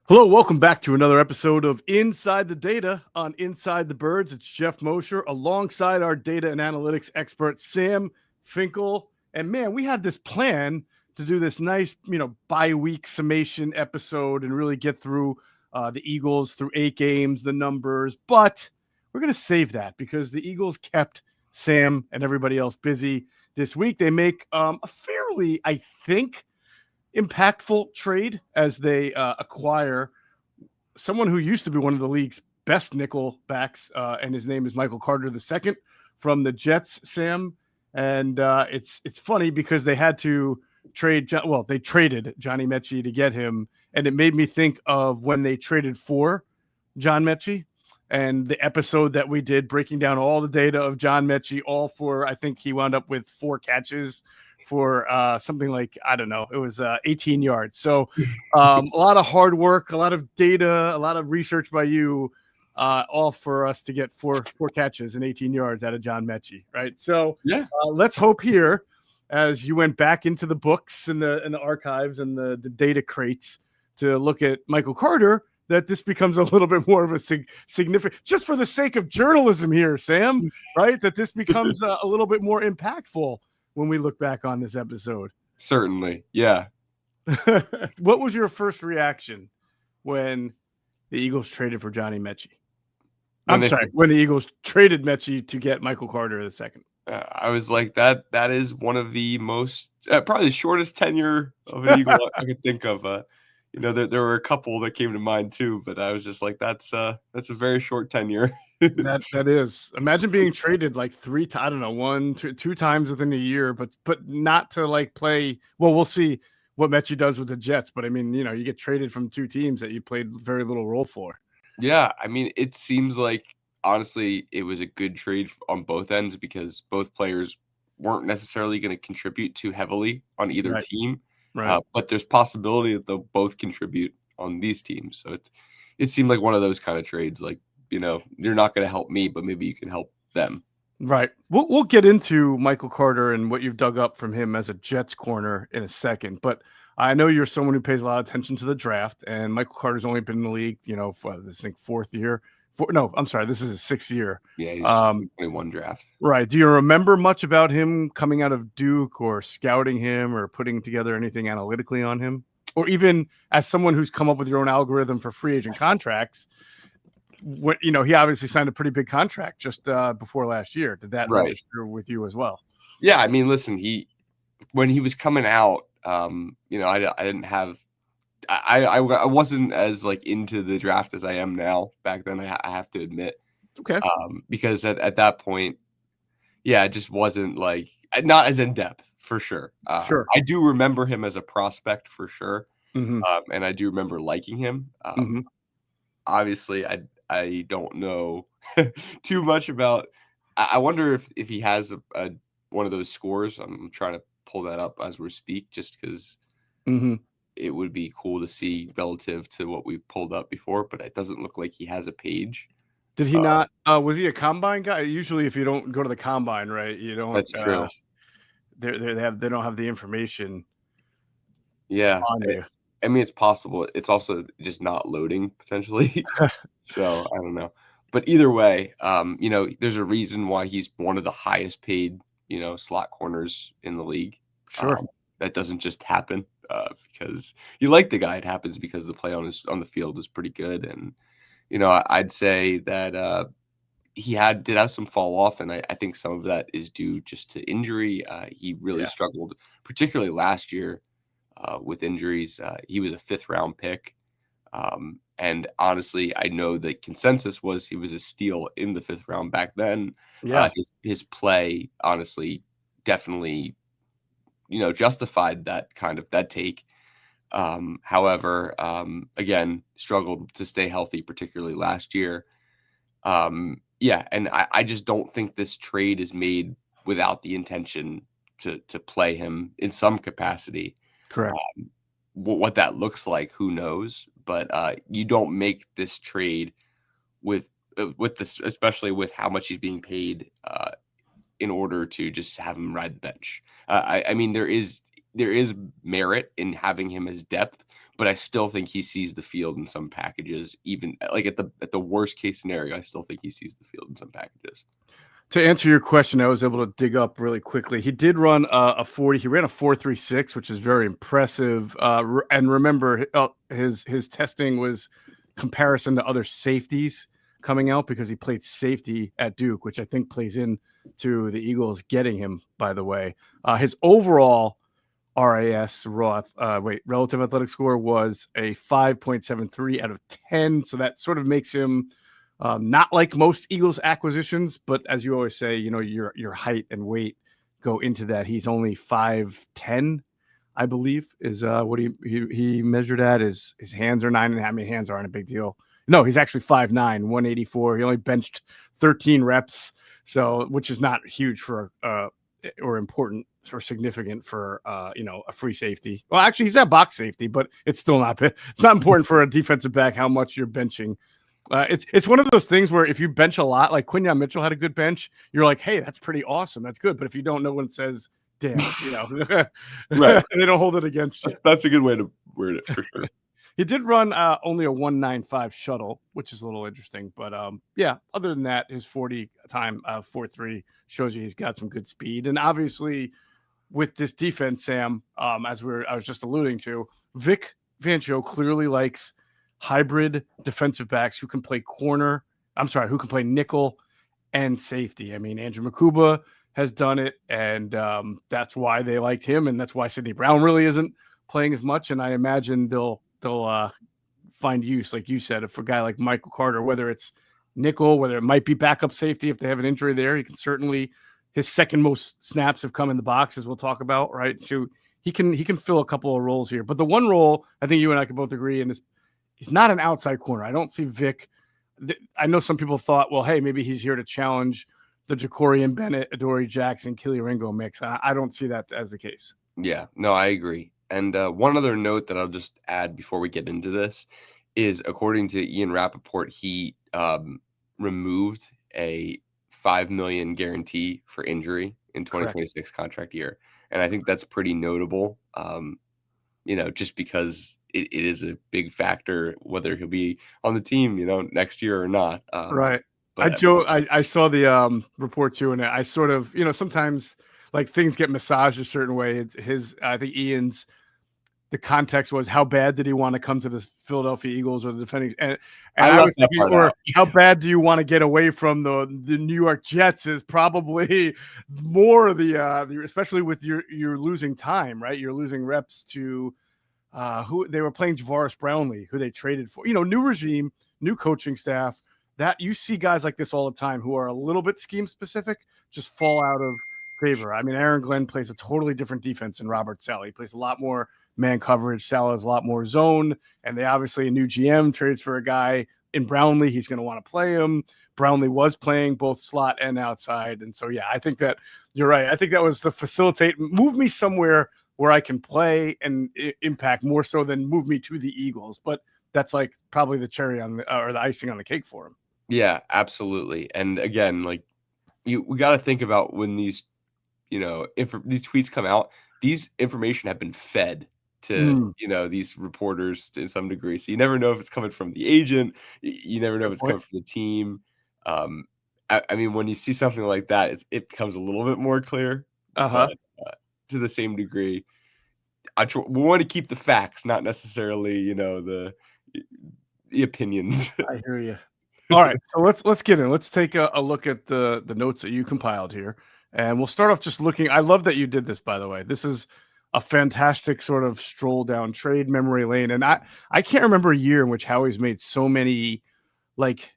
Hello, welcome back to another episode of Inside the Data on Inside the Birds. It's Geoff Mosher alongside our data and analytics expert, Sam Finkel. And man, we had this plan to do this nice, bi-week summation episode and really get through the Eagles through 8 games, the numbers. But we're going to save that because the Eagles kept Sam and everybody else busy this week. They make a fairly, I think, impactful trade as they acquire someone who used to be one of the league's best nickel backs, and his name is Michael Carter II from the Jets, Sam. And it's funny because they had to trade. They traded Johnny Mechie to get him, and it made me think of when they traded for John Mechie and the episode that we did breaking down all the data of John Mechie, all for, I think he wound up with 4 catches for something like, I don't know, it was 18 yards. So a lot of hard work, a lot of data, a lot of research by you, all for us to get four catches and 18 yards out of John Mechie, right? So yeah, let's hope here, as you went back into the books and the archives and the data crates to look at Michael Carter, that this becomes a little bit more of a significant, just for the sake of journalism here, Sam, right? That this becomes a little bit more impactful when we look back on this episode. Certainly. Yeah. What was your first reaction when the Eagles traded for Johnny Mechie? When the Eagles traded Mechie to get Michael Carter II. I was like, that is one of the most, probably the shortest tenure of an Eagle I could think of. There were a couple that came to mind too, but I was just like, that's a very short tenure. that is. Imagine being traded like 3 times, I don't know, 1, 2 times within a year, but not to like play. Well, we'll see what Mechie does with the Jets, but I mean, you get traded from 2 teams that you played very little role for. Yeah, I mean, it seems like honestly it was a good trade on both ends because both players weren't necessarily going to contribute too heavily on either team. Right. But there's possibility that they'll both contribute on these teams. So it seemed like one of those kind of trades, like, you're not going to help me, but maybe you can help them. Right. We'll get into Michael Carter and what you've dug up from him as a Jets corner in a second. But I know you're someone who pays a lot of attention to the draft, and Michael Carter's only been in the league, for this 4th year. This is his 6th year. Yeah, he's 21 draft. Right. Do you remember much about him coming out of Duke or scouting him or putting together anything analytically on him? Or even as someone who's come up with your own algorithm for free agent contracts, he obviously signed a pretty big contract just before last year. Did that register with you as well? Yeah, I mean, listen, when he was coming out, I didn't have, I wasn't as like into the draft as I am now. Back then, I have to admit. Okay. Because at that point, yeah, it just wasn't like, not as in depth for sure. Sure. I do remember him as a prospect for sure. Mm-hmm. And I do remember liking him. Mm-hmm. Obviously, I don't know too much about. I wonder if he has one of those scores. I'm trying to pull that up as we speak, just because it would be cool to see relative to what we've pulled up before. But it doesn't look like he has a page. Did he not? Was he a combine guy? Usually, if you don't go to the combine, right, you don't. That's true. They don't have the information. Yeah. On you. I mean, it's possible. It's also just not loading potentially. So I don't know. But either way, there's a reason why he's one of the highest paid, slot corners in the league. Sure. That doesn't just happen because you like the guy. It happens because the play on the field is pretty good. And, I'd say that he did have some fall off. And I think some of that is due just to injury. He really struggled, particularly last year. With injuries, he was a 5th round pick. And honestly, I know the consensus was he was a steal in the 5th round back then. Yeah. His play, honestly, definitely, justified that take. However, again, struggled to stay healthy, particularly last year. And I just don't think this trade is made without the intention to play him in some capacity. Correct. What that looks like, who knows? But you don't make this trade with this, especially with how much he's being paid, in order to just have him ride the bench. I mean, there is merit in having him as depth, but I still think he sees the field in some packages. Even like at the worst case scenario, I still think he sees the field in some packages. To answer your question, I was able to dig up really quickly. He did run a 40. He ran a 4.36, which is very impressive. And remember, his testing was comparison to other safeties coming out because he played safety at Duke, which I think plays into the Eagles getting him, by the way. His overall relative athletic score was a 5.73 out of 10. So that sort of makes him not like most Eagles acquisitions, but as you always say, your height and weight go into that. He's only 5'10", I believe, is what he measured at. His hands are 9.5. I mean, hands aren't a big deal. No, he's actually 5'9", 184. He only benched 13 reps, so which is not huge for or important or significant for a free safety. Well, actually, he's at box safety, but it's still not. It's not important for a defensive back how much you're benching. It's one of those things where if you bench a lot, like Quinyon Mitchell had a good bench, you're like, hey, that's pretty awesome. That's good. But if you don't know when it says, damn, Right. they don't hold it against you. That's a good way to word it for sure. He did run only a 1.95 shuttle, which is a little interesting. But yeah, other than that, his 40 time 4.3 shows you he's got some good speed. And obviously, with this defense, Sam, I was just alluding to, Vic Fangio clearly likes hybrid defensive backs who can play who can play nickel and safety. I mean, Andrew Makuba has done it, and that's why they liked him, and that's why Sidney Brown really isn't playing as much. And I imagine they'll find use, like you said, for a guy like Michael Carter, whether it's nickel, whether it might be backup safety if they have an injury there. He can certainly, his second most snaps have come in the box, as we'll talk about, right? So he can fill a couple of roles here. But the one role I think you and I can both agree in is he's not an outside corner. I don't see Vic. I know some people thought, well, hey, maybe he's here to challenge the Jacorian Bennett, Adoree Jackson, Kelee Ringo mix. I don't see that as the case. Yeah, no, I agree. And one other note that I'll just add before we get into this is, according to Ian Rappaport, he removed a $5 million guarantee for injury in 2026 contract year. And I think that's pretty notable, just because it is a big factor whether he'll be on the team, next year or not. Right. But I saw the report too, and I sort of, sometimes like things get massaged a certain way. I think Ian's, the context was how bad did he want to come to the Philadelphia Eagles or the defending, and I was thinking, or how bad do you want to get away from the New York Jets is probably more the especially with you're losing time, right? You're losing reps to who they were playing Javaris Brownlee, who they traded for. New regime, new coaching staff. That you see guys like this all the time who are a little bit scheme specific just fall out of favor. I mean, Aaron Glenn plays a totally different defense than Robert Saleh. He plays a lot more man coverage. Saleh is a lot more zone, and they obviously a new GM trades for a guy in Brownlee. He's going to want to play him. Brownlee was playing both slot and outside, and so yeah, I think that you're right. I think that was the facilitate, move me somewhere where I can play and impact more so than move me to the Eagles. But that's like probably the cherry on or the icing on the cake for him. Yeah, absolutely. And again, like we got to think about when these, these tweets come out, these information have been fed to, these reporters to some degree. So you never know if it's coming from the agent. You never know if it's coming from the team. I mean, when you see something like that, it becomes a little bit more clear. But, to the same degree, we want to keep the facts, not necessarily, the opinions. I hear you. All right, so let's get in. Let's take a look at the notes that you compiled here, and we'll start off just looking. I love that you did this, by the way. This is a fantastic sort of stroll down trade memory lane, and I can't remember a year in which Howie's made so many like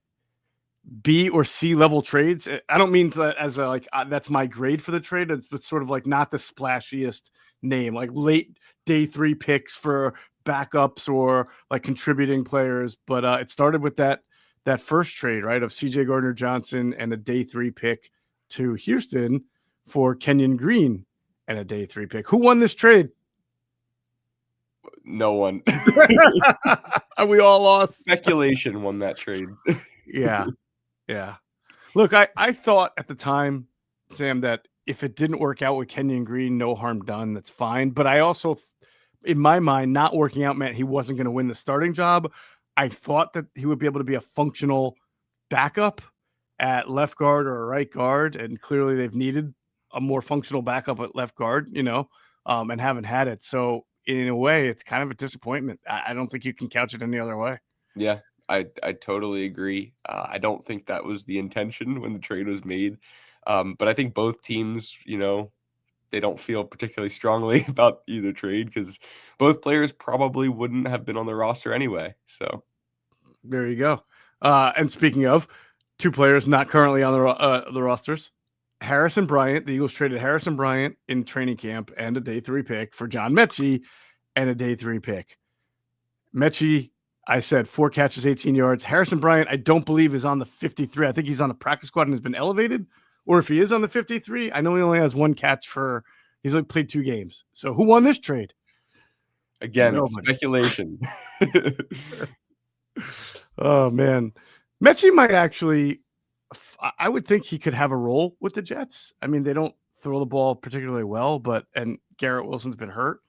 B or C level trades. I don't mean that as that's my grade for the trade. It's sort of like not the splashiest name, like late day 3 picks for backups or like contributing players. But it started with that first trade, right, of CJ Gardner-Johnson and a day 3 pick to Houston for Kenyon Green and a day 3 pick. Who won this trade? No one. We all lost. Speculation won that trade. Yeah. Look, I thought at the time, Sam, that if it didn't work out with Kenyon Green, no harm done. That's fine. But I also in my mind, not working out meant he wasn't going to win the starting job. I thought that he would be able to be a functional backup at left guard or right guard, and clearly they've needed a more functional backup at left guard, and haven't had it. So in a way, it's kind of a disappointment. I don't think you can couch it any other way. Yeah, I totally agree. I don't think that was the intention when the trade was made. But I think both teams, they don't feel particularly strongly about either trade because both players probably wouldn't have been on the roster anyway. So there you go. And speaking of two players not currently on the rosters, Harrison Bryant. The Eagles traded Harrison Bryant in training camp and a day 3 pick for John Mechie and a day 3 pick. Mechie, I said 4 catches, 18 yards. Harrison Bryant, I don't believe is on the 53. I think he's on the practice squad and has been elevated. Or if he is on the 53, I know he only has 1 catch he's only played 2 games. So who won this trade? Again, Nobody. speculation. Oh, man. Mechie might actually, I would think he could have a role with the Jets. I mean, they don't throw the ball particularly well, and Garrett Wilson's been hurt.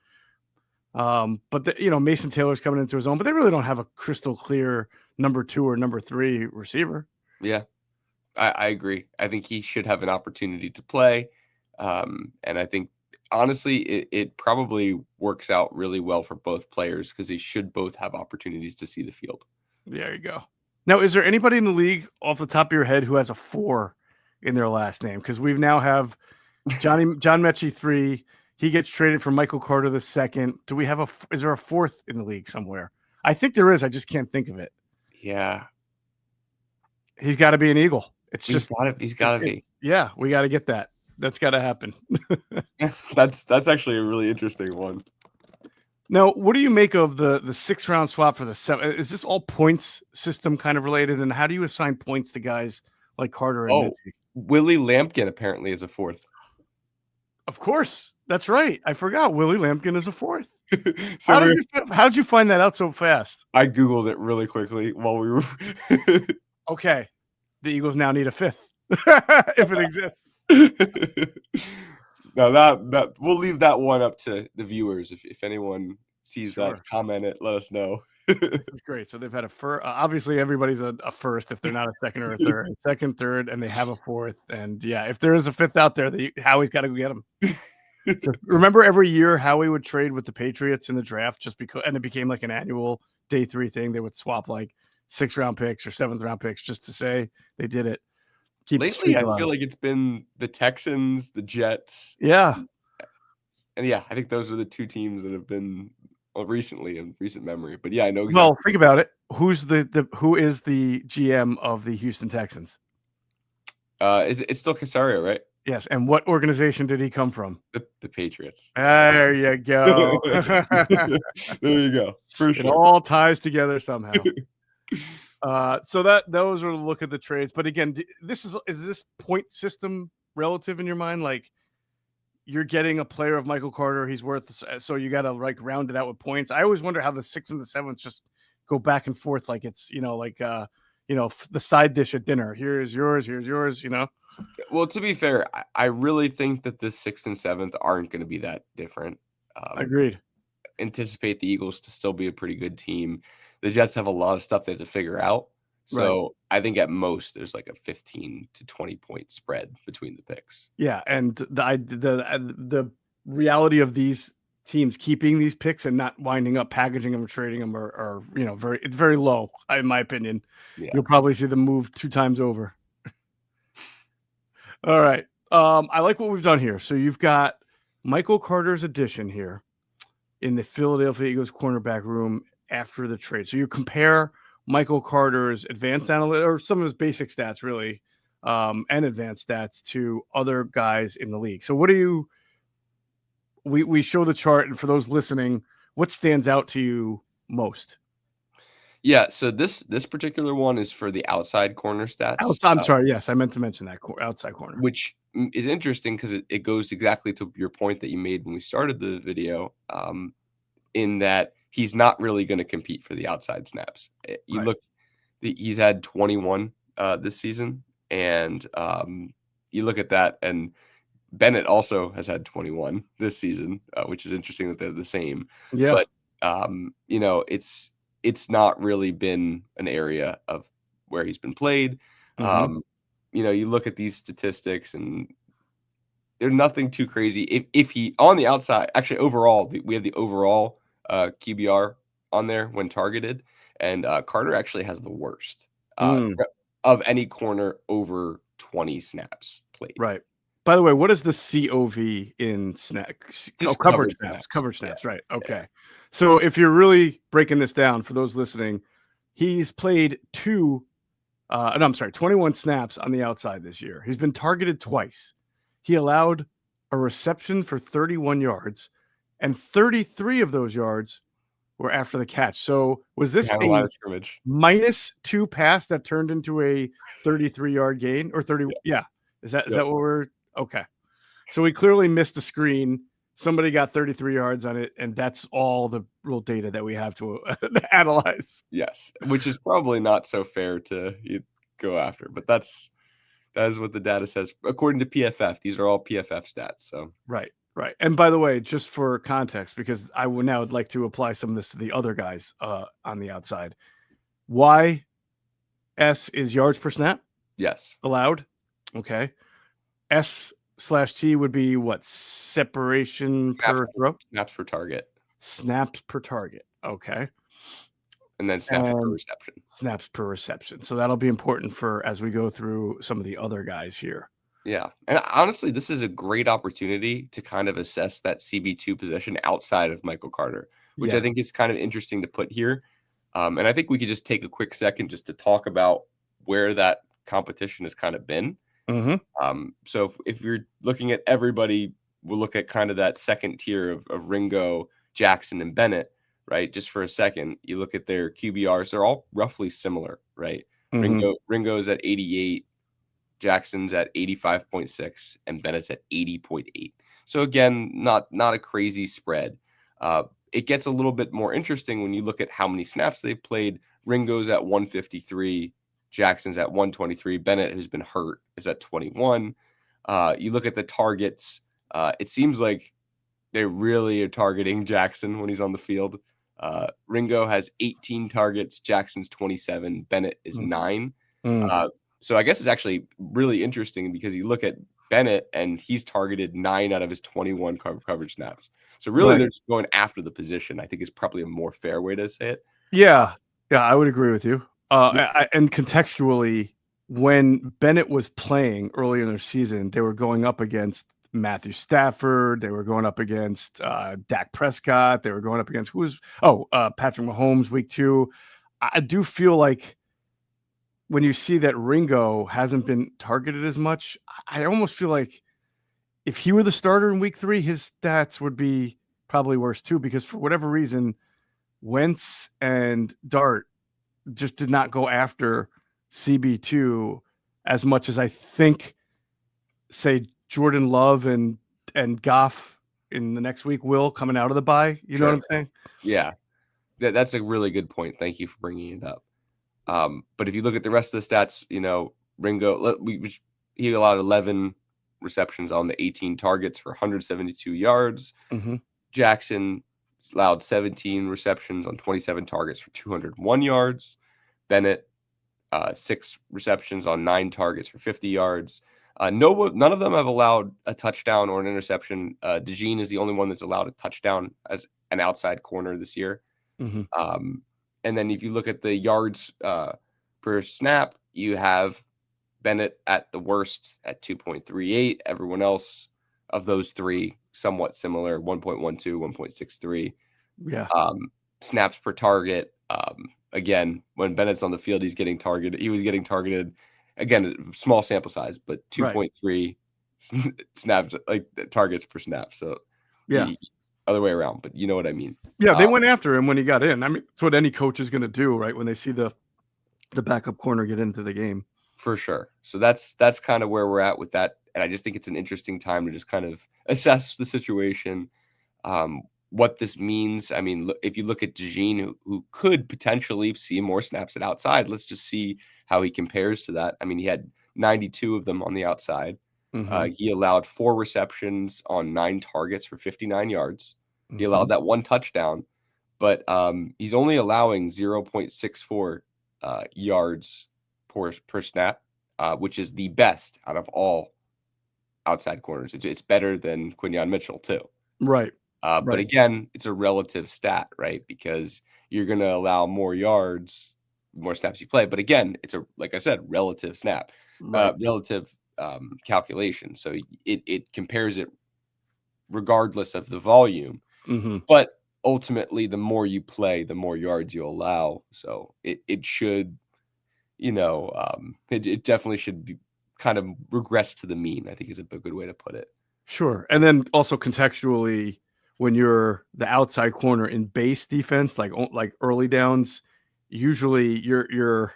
But Mason Taylor's coming into his own, but they really don't have a crystal clear number 2 or number 3 receiver. Yeah, I agree. I think he should have an opportunity to play. And I think, honestly, it probably works out really well for both players because they should both have opportunities to see the field. There you go. Now, is there anybody in the league off the top of your head who has a 4 in their last name? Because we now have John Mechie 3. He gets traded for Michael Carter the 2nd. Do we have is there a 4th in the league somewhere? I think there is. I just can't think of it. Yeah. He's got to be an Eagle. He's got to be. Yeah, we got to get that. That's got to happen. That's actually a really interesting one. Now, what do you make of the 6th round swap for the 7th? Is this all points system kind of related? And how do you assign points to guys like Carter and Mechie? Willie Lampkin apparently is a 4th. Of course. That's right. I forgot Willie Lampkin is a 4th. So how'd you find that out so fast? I Googled it really quickly while we were. Okay. The Eagles now need a 5th if it exists. Now that we'll leave that one up to the viewers. If anyone sees that, comment it, let us know. That's great. So they've had a first. Obviously, everybody's a first if they're not a 2nd or a 3rd. 2nd, 3rd, and they have a 4th. And yeah, if there is a 5th out there, Howie's got to go get them. So remember, every year Howie would trade with the Patriots in the draft just because, and it became like an annual day 3 thing. They would swap like 6th round picks or 7th round picks just to say they did it. Lately, I feel like it's been the Texans, the Jets. Yeah. And yeah, I think those are the 2 teams that have been recently in recent memory. But yeah, I know exactly. Well, think about it. Who is the GM of the Houston Texans? It's still Casario, right? Yes. And what organization did he come from? The Patriots. There you go. There you go. For sure. It all ties together somehow. So those are a look at the trades. But again, is this point system relative in your mind? Like you're getting a player of Michael Carter, he's worth, so you got to like round it out with points. I always wonder how the 6th and the 7th just go back and forth. Like it's, the side dish at dinner. Here's yours. Well, to be fair, I really think that the 6th and 7th aren't going to be that different. Agreed. Anticipate the Eagles to still be a pretty good team. The Jets have a lot of stuff they have to figure out. So right. I think at most there's like a 15 to 20 point spread between the picks. Yeah. And the reality of these teams keeping these picks and not winding up packaging them or trading them are it's very low, in my opinion. Yeah. You'll probably see them move 2 times over. All right. I like what we've done here. So you've got Michael Carter's addition here in the Philadelphia Eagles cornerback room after the trade. So you compare Michael Carter's advanced analytics, or some of his basic stats really, and advanced stats to other guys in the league. So what do you, we show the chart, and for those listening, what stands out to you most? Yeah, so this particular one is for the outside corner stats. I'm sorry, yes, I meant to mention that outside corner. Which is interesting because it goes exactly to your point that you made when we started the video, in that he's not really going to compete for the outside snaps. He's had 21 this season, and you look at that, and Bennett also has had 21 this season, which is interesting that they're the same. Yeah. But it's not really been an area of where he's been played. You look at these statistics and they're nothing too crazy. If he on the outside, actually overall, we have the overall QBR on there when targeted, and Carter actually has the worst of any corner over 20 snaps played. Right. By the way, what is the COV in coverage snaps? Coverage snaps, right? Okay. Yeah. So if you're really breaking this down for those listening, he's played 21 snaps on the outside this year. He's been targeted twice. He allowed a reception for 31 yards, and 33 of those yards were after the catch. So was this a -2 pass that turned into a 33-yard gain or 30? Yeah. Is that what we're okay? So we clearly missed the screen. Somebody got 33 yards on it, and that's all the real data that we have to analyze. Yes, which is probably not so fair to go after, but that is what the data says according to PFF. These are all PFF stats. So right. And by the way, just for context, because I would now like to apply some of this to the other guys on the outside. YS is yards per snap. Yes, allowed. Okay. S/T would be what? Separation per throw? Snaps per target. Snaps per target. Okay. And then snaps per reception. Snaps per reception. So that'll be important for as we go through some of the other guys here. Yeah. And honestly, this is a great opportunity to kind of assess that CB2 position outside of Michael Carter, which I think is kind of interesting to put here. And I think we could just take a quick second just to talk about where that competition has kind of been. So if you're looking at everybody, we'll look at kind of that second tier of Ringo, Jackson, and Bennett, right? Just for a second, you look at their QBRs; they're all roughly similar, right? Ringo's at 88, Jackson's at 85.6, and Bennett's at 80.8. So again, not a crazy spread. It gets a little bit more interesting when you look at how many snaps they've played. Ringo's at 153. Jackson's at 123. Bennett, who's been hurt, is at 21. You look at the targets. It seems like they really are targeting Jackson when he's on the field. Ringo has 18 targets. Jackson's 27. Bennett is 9. So I guess it's actually really interesting because you look at Bennett and he's targeted 9 out of his 21 coverage snaps. So really they're just going after the position, I think is probably a more fair way to say it. Yeah, I would agree with you. And contextually, when Bennett was playing earlier in their season, they were going up against Matthew Stafford. They were going up against Dak Prescott. They were going up against Patrick Mahomes week 2. I do feel like when you see that Ringo hasn't been targeted as much, I almost feel like if he were the starter in week 3, his stats would be probably worse too, because for whatever reason, Wentz and Dart just did not go after CB2 as much as I think, say, Jordan Love and Goff in the next week will coming out of the bye. You know what I'm saying? Yeah, that's a really good point. Thank you for bringing it up. But if you look at the rest of the stats, Ringo, he allowed 11 receptions on the 18 targets for 172 yards. Jackson allowed 17 receptions on 27 targets for 201 yards. Bennett, 6 receptions on 9 targets for 50 yards. None of them have allowed a touchdown or an interception. DeJean is the only one that's allowed a touchdown as an outside corner this year. And then if you look at the yards per snap, you have Bennett at the worst at 2.38. Everyone else of those 3 somewhat similar, 1.12, 1.63. Yeah. Snaps per target. Again, when Bennett's on the field, he's getting targeted. He was getting targeted. Again, small sample size, but 2.3 snaps, like targets per snap. So other way around, but you know what I mean. Yeah, they went after him when he got in. I mean, it's what any coach is going to do, right? When they see the backup corner get into the game. For sure. So that's kind of where we're at with that. And I just think it's an interesting time to just kind of assess the situation, what this means. I mean, if you look at DeJean, who could potentially see more snaps at outside, let's just see how he compares to that. I mean, he had 92 of them on the outside. Mm-hmm. He allowed 4 receptions on 9 targets for 59 yards. He Mm-hmm. allowed that 1 touchdown, but he's only allowing 0.64 yards per snap, which is the best out of all outside corners. It's better than Quinyon Mitchell too. Right. But Right. again, it's a relative stat, right? Because you're going to allow more yards, more snaps you play. But again, it's like I said, relative snap, Right. relative calculation. So it compares it regardless of the volume. Mm-hmm. But ultimately, the more you play, the more yards you allow. So it should, it definitely should be kind of regress to the mean, I think is a good way to put it. Sure. And then also contextually, when you're the outside corner in base defense, like early downs, usually you're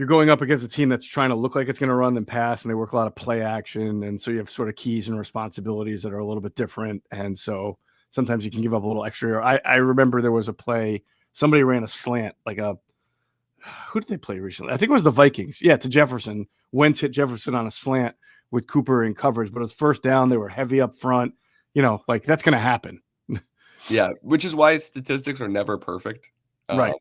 going up against a team that's trying to look like it's going to run then pass, and they work a lot of play action, and so you have sort of keys and responsibilities that are a little bit different, and so sometimes you can give up a little extra. I remember there was a play, somebody ran a slant, who did they play recently? I think it was the Vikings. Yeah, to Jefferson. Wentz hit Jefferson on a slant with Cooper in coverage, but it was first down. They were heavy up front. That's going to happen. Yeah, which is why statistics are never perfect, uh, Right.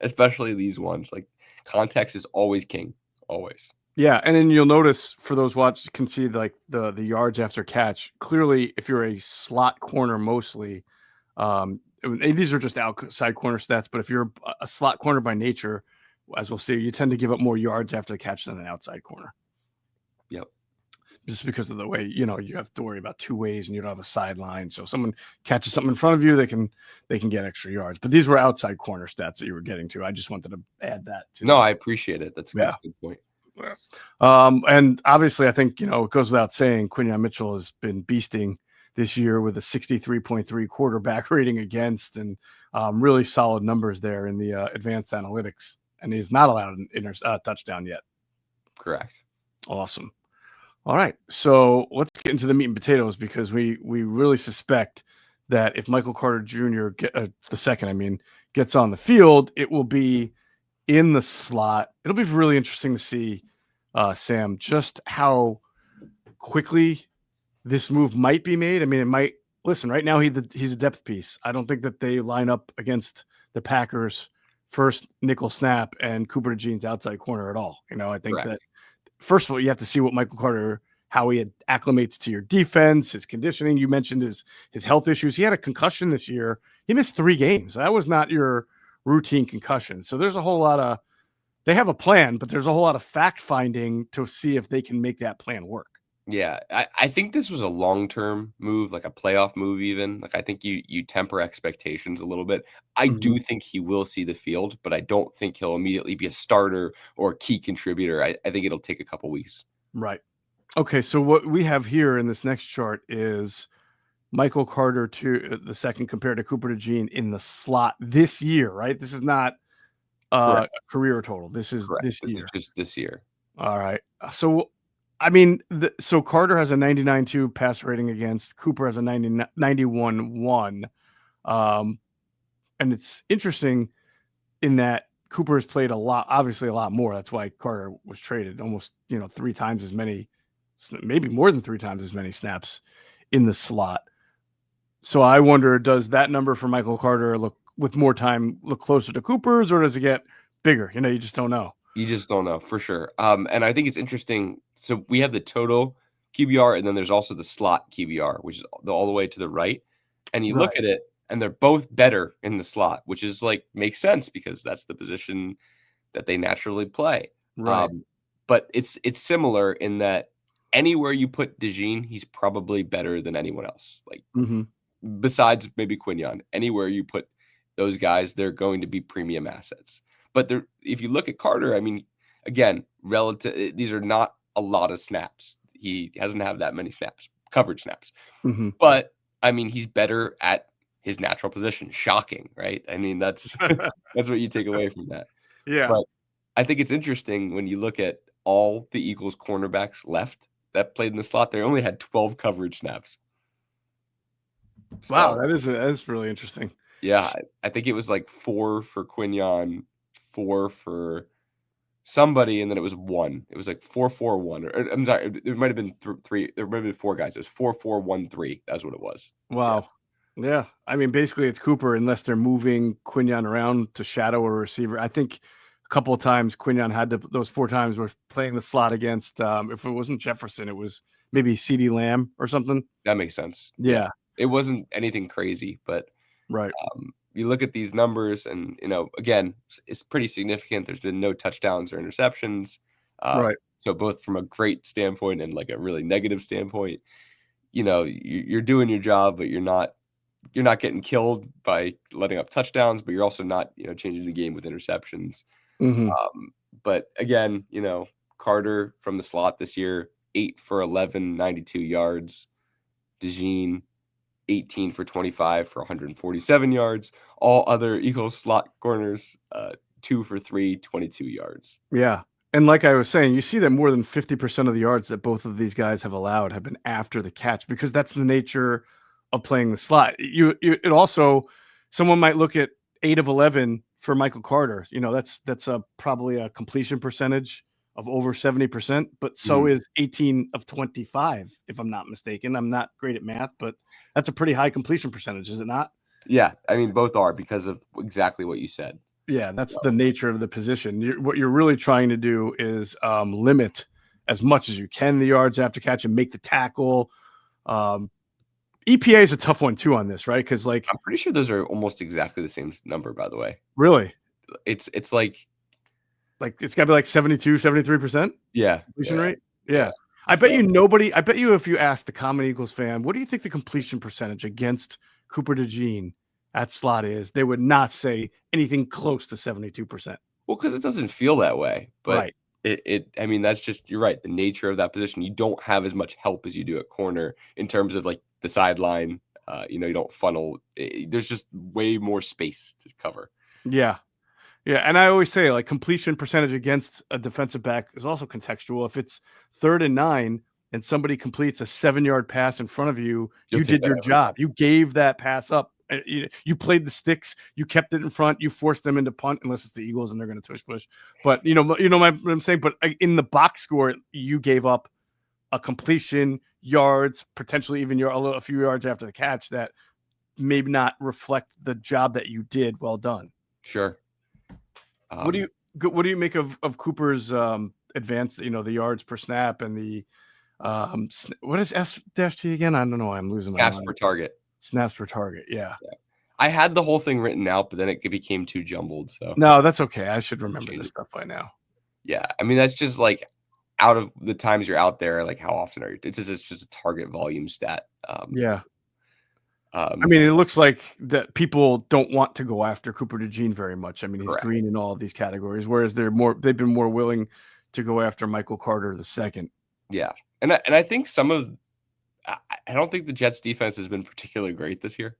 especially these ones. Like context is always king, always. Yeah, and then you'll notice for those watch, you can see like the yards after catch. Clearly, if you're a slot corner, mostly, and these are just outside corner stats. But if you're a slot corner by nature, as we'll see, you tend to give up more yards after the catch than an outside corner. Yep. Just because of the way, you have to worry about 2 ways and you don't have a sideline. So if someone catches something in front of you, they can get extra yards. But these were outside corner stats that you were getting to. I just wanted to add that to No, I appreciate it. That's yeah. a good point. And obviously I think, it goes without saying Quinyon Mitchell has been beasting this year with a 63.3 quarterback rating against, and really solid numbers there in the advanced analytics. And he's not allowed an touchdown yet. Correct. Awesome. All right, so let's get into the meat and potatoes, because we really suspect that if Michael Carter Jr. The second, gets on the field, it will be in the slot. It'll be really interesting to see, Sam, just how quickly this move might be made. It might. Listen, right now he's a depth piece. I don't think that they line up against the Packers first nickel snap and Cooper DeJean's outside corner at all. I think Correct. that first of all, you have to see what Michael Carter, how he acclimates to your defense, his conditioning. You mentioned his health issues. He had a concussion this year. He missed 3 games. That was not your routine concussion. So there's a whole lot of, they have a plan, but there's a whole lot of fact finding to see if they can make that plan work. Yeah, I think this was a long-term move, like a playoff move even. Like, I think you temper expectations a little bit. I do think he will see the field, but I don't think he'll immediately be a starter or a key contributor. I think it'll take a couple weeks. Right. Okay, so what we have here in this next chart is Michael Carter to the second compared to Cooper DeJean in the slot this year, right? This is not a career total. This is Correct. this This is year. just this year. All right. So, so Carter has a 99.2 pass rating against, Cooper has a 91.1. And it's interesting in that Cooper has played obviously a lot more. That's why Carter was traded almost, 3 times as many, maybe more than 3 times as many snaps in the slot. So I wonder, does that number for Michael Carter look closer to Cooper's, or does it get bigger? You just don't know. You just don't know for sure. And I think it's interesting. So we have the total QBR, and then there's also the slot QBR, which is all the way to the right. And you look at it, and they're both better in the slot, which is makes sense because that's the position that they naturally play. Right. But it's similar in that anywhere you put DeJean, he's probably better than anyone else. Besides maybe Quinyon, anywhere you put those guys, they're going to be premium assets. But if you look at Carter, again, relative, these are not a lot of snaps. He hasn't had that many snaps, coverage snaps. But he's better at his natural position. Shocking, right? That's that's what you take away from that. Yeah. But I think it's interesting when you look at all the Eagles cornerbacks left that played in the slot. They only had 12 coverage snaps. Wow, So, that's really interesting. Yeah, I think it was 4 for Quinyon, 4 for somebody, and then it was one. It was like 4-4-1. Or I'm sorry, it might have been three. There might have been four guys. It was 4-4-1-3. That's what it was. Yeah. Wow. Yeah. I mean, basically, it's Cooper unless they're moving Quinyon around to shadow a receiver. I think a couple of times Quinyon had to, those 4 times were playing the slot against, if it wasn't Jefferson, it was maybe CD Lamb or something. That makes sense. Yeah. It wasn't anything crazy, but Right. you look at these numbers, and again, it's pretty significant. There's been no touchdowns or interceptions. Right. So both from a great standpoint and like a really negative standpoint, you're doing your job, but you're not getting killed by letting up touchdowns, but you're also not changing the game with interceptions. Mm-hmm. But again, Carter from the slot this year, 8 for 11, 92 yards. DeJean, 18 for 25 for 147 yards. All other Eagles slot corners, 2 for 3, 22 yards. Yeah. And like I was saying, you see that more than 50% of the yards that both of these guys have allowed have been after the catch, because that's the nature of playing the slot. It also, someone might look at 8 of 11 for Michael Carter. That's probably a completion percentage of over 70%, but so is 18 of 25, if I'm not mistaken. I'm not great at math, but that's a pretty high completion percentage, is it not? Yeah, I mean, both are, because of exactly what you said. Yeah, that's the nature of the position. What you're really trying to do is limit as much as you can the yards after catch and make the tackle. EPA is a tough one too on this, right? Because I'm pretty sure those are almost exactly the same number, by the way. Really? It's like it's got to be like 72, 73%? Yeah. Completion rate? Yeah. I bet you if you ask the common Eagles fan, what do you think the completion percentage against Cooper DeJean at slot is, they would not say anything close to 72%. Well, because it doesn't feel that way. But right. I mean, that's just, you're right, the nature of that position. You don't have as much help as you do at corner in terms of like the sideline. You don't funnel. There's just way more space to cover. Yeah. Yeah, and I always say, like, completion percentage against a defensive back is also contextual. If it's 3rd and 9 and somebody completes a 7-yard pass in front of you, you did your job. You gave that pass up. You played the sticks. You kept it in front. You forced them into punt, unless it's the Eagles and they're going to tush push. But what I'm saying. But in the box score, you gave up a completion, yards, potentially even a few yards after the catch that maybe not reflect the job that you did. Well done. Sure. What do you make of Cooper's advanced, the yards per snap and the what is S-T again? I don't know. I'm losing my mind. Snaps per target. Snaps per target. Yeah. I had the whole thing written out, but then it became too jumbled. So no, that's okay. I should remember this stuff by now. Yeah, I mean, that's just like out of the times you're out there, like how often are you? It's just a target volume stat. Yeah. I mean, it looks like that people don't want to go after Cooper DeJean very much. I mean, he's green in all of these categories, whereas they've been more willing to go after Michael Carter II. Yeah, and I think I don't think the Jets defense has been particularly great this year.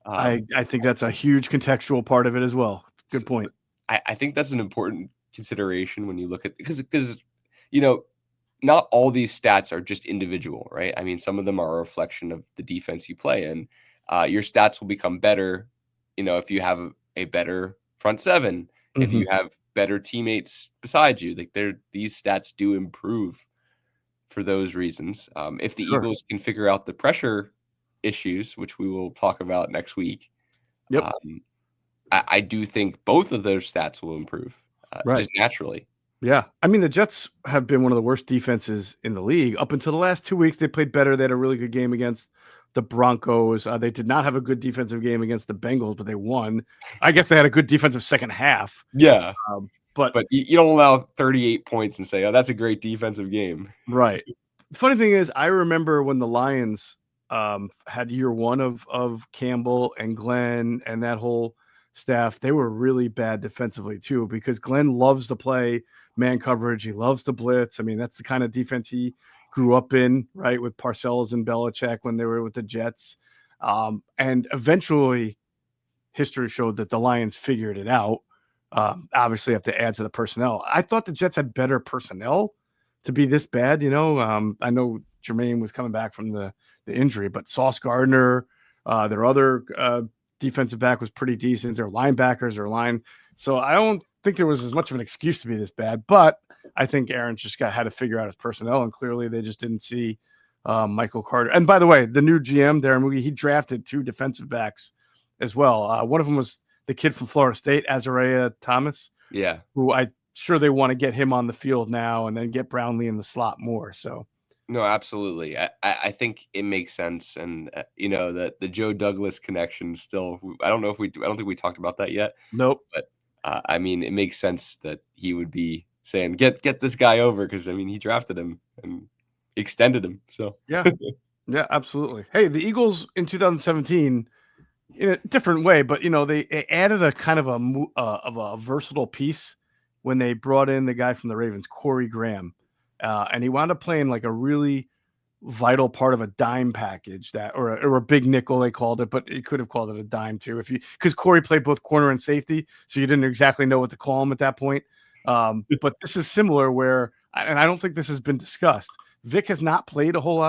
I think that's a huge contextual part of it as well. Good point. I think that's an important consideration when you look at, because not all these stats are just individual, right? I mean, some of them are a reflection of the defense you play in. Your stats will become better, if you have a better front seven, if you have better teammates beside you. Like, these stats do improve for those reasons. If the Eagles can figure out the pressure issues, which we will talk about next week, I do think both of those stats will improve just naturally. Yeah. I mean, the Jets have been one of the worst defenses in the league. Up until the last 2 weeks, they played better. They had a really good game against the Broncos. They did not have a good defensive game against the Bengals, but they won. I guess they had a good defensive second half. Yeah. But you don't allow 38 points and say, oh, that's a great defensive game. Right. The funny thing is, I remember when the Lions had year one of Campbell and Glenn and that whole staff, they were really bad defensively too, because Glenn loves to play man coverage. He loves to blitz. I mean, that's the kind of defense he grew up in, right, with Parcells and Belichick when they were with the Jets. And eventually history showed that the Lions figured it out. Obviously have to add to the personnel. I thought the Jets had better personnel to be this bad. I know Jermaine was coming back from the injury, but Sauce Gardner, their other defensive back was pretty decent. Their linebackers, their line. So I don't think there was as much of an excuse to be this bad, but I think Aaron's just had to figure out his personnel, and clearly they just didn't see Michael Carter. And by the way, the new GM, Darren Moogie, he drafted 2 defensive backs as well. One of them was the kid from Florida State, Azariah Thomas. Yeah. Who I'm sure they want to get him on the field now and then get Brownlee in the slot more. So. No, absolutely. I think it makes sense, and the Joe Douglas connection still. I don't think we talked about that yet. Nope. But I mean, it makes sense that he would be saying, "Get this guy over," because I mean, he drafted him and extended him. So yeah, absolutely. Hey, the Eagles in 2017, in a different way, but they added a kind of a versatile piece when they brought in the guy from the Ravens, Corey Graham. And he wound up playing like a really vital part of a dime package or a big nickel, they called it, but you could have called it a dime too, because Corey played both corner and safety, so you didn't exactly know what to call him at that point. But this is similar and I don't think this has been discussed. Vic has not played a whole lot